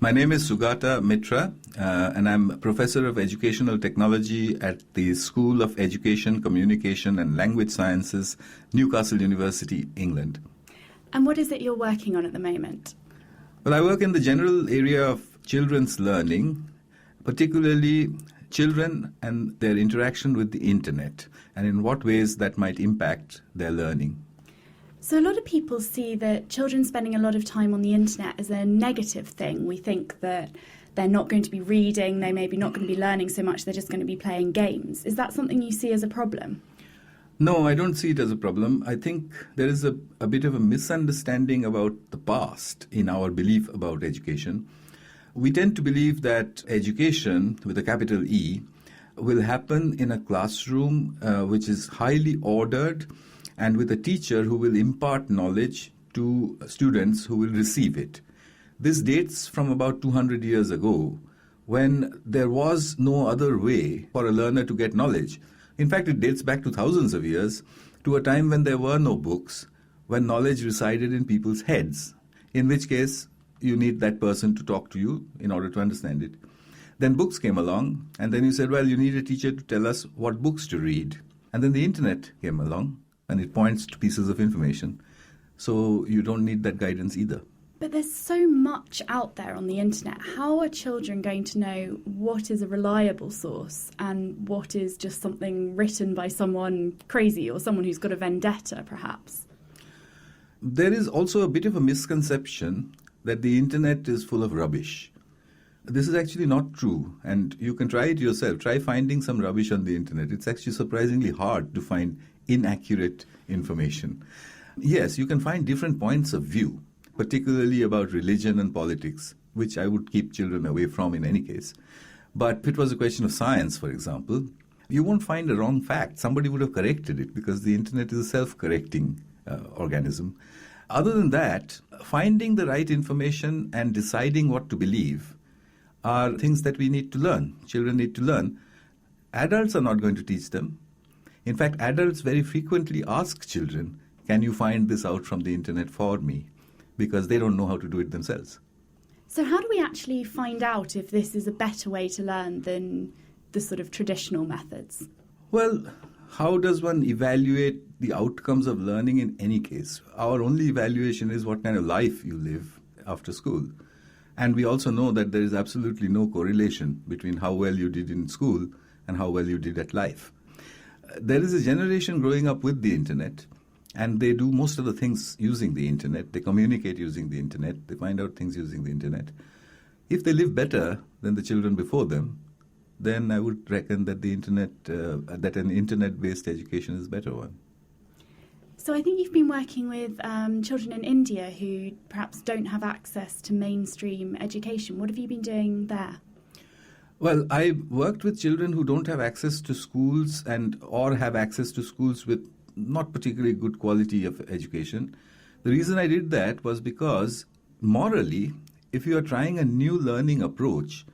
My name is Sugata Mitra, and I'm a professor of educational technology at the School of Education, Communication and Language Sciences, Newcastle University, England. And what is it you're working on at the moment? Well, I work in the general area of children's learning, particularly children and their interaction with the internet, and in what ways that might impact their learning. So a lot of people see that children spending a lot of time on the internet as a negative thing. We think that they're not going to be reading, they're maybe not going to be learning so much, they're just going to be playing games. Is that something you see as a problem? No, I don't see it as a problem. I think there is a bit of a misunderstanding about the past in our belief about education. We tend to believe that education, with a capital E, will happen in a classroom which is highly ordered and with a teacher who will impart knowledge to students who will receive it. This dates from about 200 years ago, when there was no other way for a learner to get knowledge. In fact, it dates back to thousands of years, to a time when there were no books, when knowledge resided in people's heads, in which case you need that person to talk to you in order to understand it. Then books came along, and then you said, well, you need a teacher to tell us what books to read. And then the internet came along, and it points to pieces of information. So you don't need that guidance either. But there's so much out there on the internet. How are children going to know what is a reliable source and what is just something written by someone crazy or someone who's got a vendetta, perhaps? There is also a bit of a misconception that the internet is full of rubbish. This is actually not true, and you can try it yourself. Try finding some rubbish on the internet. It's actually surprisingly hard to find inaccurate information. Yes, you can find different points of view, particularly about religion and politics, which I would keep children away from in any case. But if it was a question of science, for example, you won't find a wrong fact. Somebody would have corrected it because the internet is a self-correcting organism. Other than that, finding the right information and deciding what to believe are things that we need to learn. Children need to learn. Adults are not going to teach them. In fact, adults very frequently ask children, can you find this out from the internet for me? Because they don't know how to do it themselves. So how do we actually find out if this is a better way to learn than the sort of traditional methods? Well, how does one evaluate the outcomes of learning in any case? Our only evaluation is what kind of life you live after school. And we also know that there is absolutely no correlation between how well you did in school and how well you did at life. There is a generation growing up with the internet, and they do most of the things using the internet. They communicate using the internet. They find out things using the internet. If they live better than the children before them, then I would reckon that that an internet-based education is a better one. So I think you've been working with children in India who perhaps don't have access to mainstream education. What have you been doing there? Well, I worked with children who don't have access to schools or have access to schools with not particularly good quality of education. The reason I did that was because morally, if you are trying a new learning approach,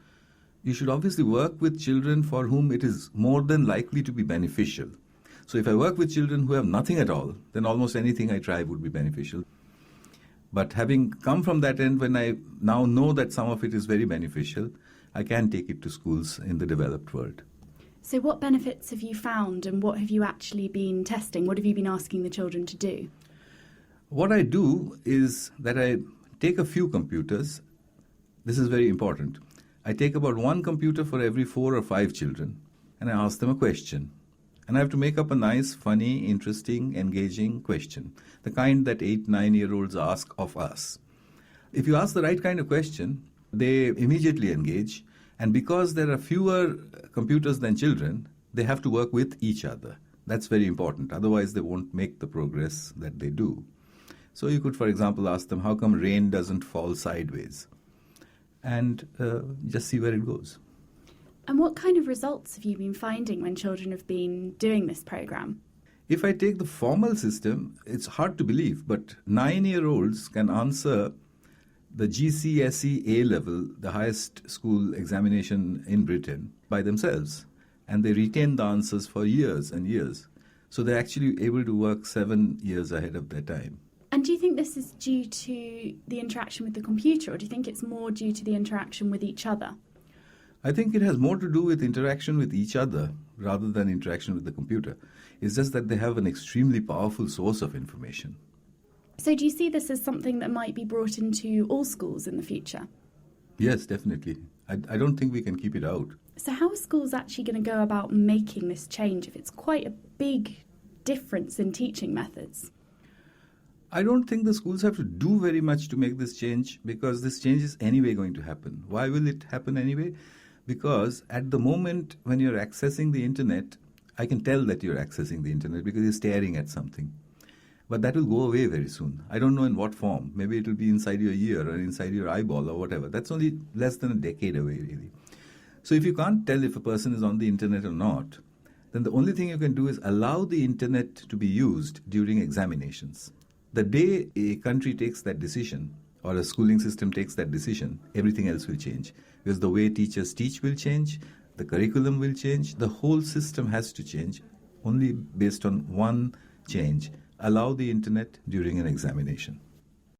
you should obviously work with children for whom it is more than likely to be beneficial. So if I work with children who have nothing at all, then almost anything I try would be beneficial. But having come from that end, when I now know that some of it is very beneficial, I can take it to schools in the developed world. So what benefits have you found and what have you actually been testing? What have you been asking the children to do? What I do is that I take a few computers. This is very important. I take about one computer for every 4 or 5 children, and I ask them a question. And I have to make up a nice, funny, interesting, engaging question, the kind that 8, 9-year-olds ask of us. If you ask the right kind of question, they immediately engage. And because there are fewer computers than children, they have to work with each other. That's very important. Otherwise, they won't make the progress that they do. So you could, for example, ask them, how come rain doesn't fall sideways? And just see where it goes. And what kind of results have you been finding when children have been doing this program? If I take the formal system, it's hard to believe, but 9-year-olds can answer the GCSE A-level, the highest school examination in Britain, by themselves. And they retain the answers for years and years. So they're actually able to work 7 years ahead of their time. And do you think this is due to the interaction with the computer, or do you think it's more due to the interaction with each other? I think it has more to do with interaction with each other rather than interaction with the computer. It's just that they have an extremely powerful source of information. So do you see this as something that might be brought into all schools in the future? Yes, definitely. I don't think we can keep it out. So how are schools actually going to go about making this change if it's quite a big difference in teaching methods? I don't think the schools have to do very much to make this change, because this change is anyway going to happen. Why will it happen anyway? Because at the moment when you're accessing the internet, I can tell that you're accessing the internet because you're staring at something. But that will go away very soon. I don't know in what form. Maybe it will be inside your ear or inside your eyeball or whatever. That's only less than a decade away, really. So if you can't tell if a person is on the internet or not, then the only thing you can do is allow the internet to be used during examinations. The day a country takes that decision, or a schooling system takes that decision, everything else will change. Because the way teachers teach will change, the curriculum will change, the whole system has to change, only based on one change: allow the internet during an examination.